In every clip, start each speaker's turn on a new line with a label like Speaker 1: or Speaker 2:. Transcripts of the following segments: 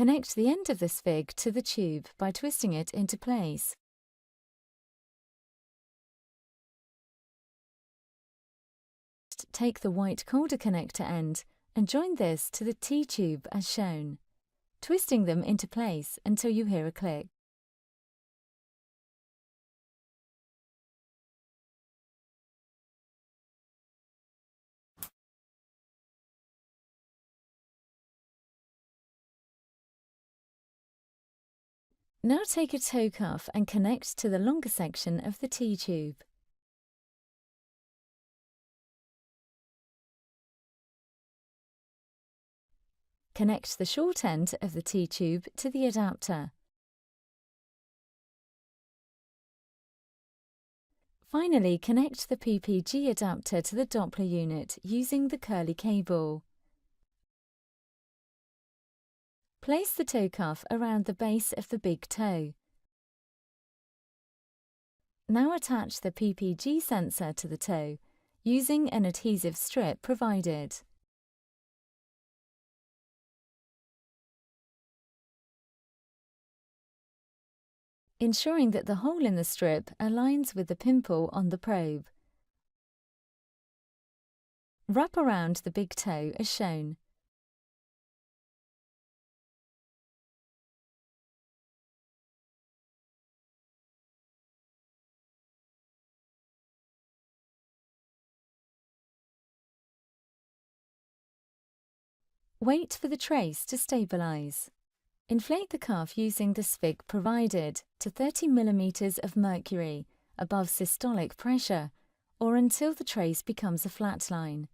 Speaker 1: Connect the end of this fig to the tube by twisting it into place. Take the white colder connector end and join this to the T-tube as shown, twisting them into place until you hear a click. Now take a toe cuff and connect to the longer section of the T-tube. Connect the short end of the T-tube to the adapter. Finally, connect the PPG adapter to the Doppler unit using the curly cable. Place the toe cuff around the base of the big toe. Now attach the PPG sensor to the toe using an adhesive strip provided. Ensuring that the hole in the strip aligns with the pimple on the probe. Wrap around the big toe as shown. Wait for the trace to stabilize. Inflate the cuff using the SFIG provided to 30 mm of mercury above systolic pressure or until the trace becomes a flat line.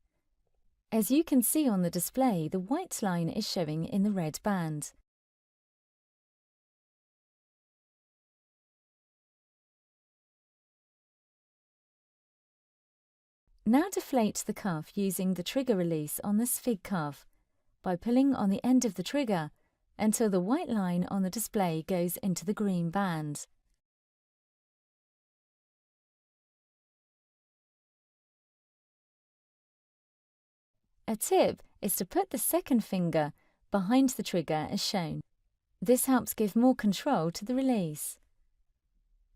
Speaker 1: As you can see on the display, the white line is showing in the red band. Now deflate the cuff using the trigger release on the SFIG cuff by pulling on the end of the trigger until the white line on the display goes into the green band. A tip is to put the second finger behind the trigger as shown. This helps give more control to the release.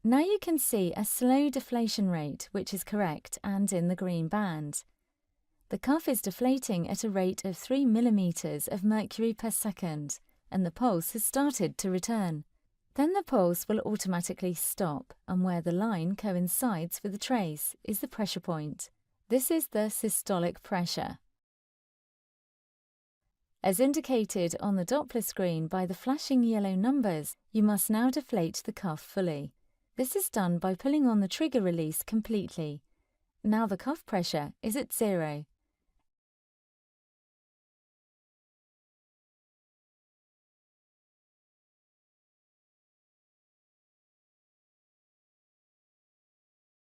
Speaker 1: Now you can see a slow deflation rate which is correct and in the green band. The cuff is deflating at a rate of 3 mm of mercury per second, and the pulse has started to return. Then the pulse will automatically stop, and where the line coincides with the trace is the pressure point. This is the systolic pressure. As indicated on the Doppler screen by the flashing yellow numbers, you must now deflate the cuff fully. This is done by pulling on the trigger release completely. Now the cuff pressure is at 0.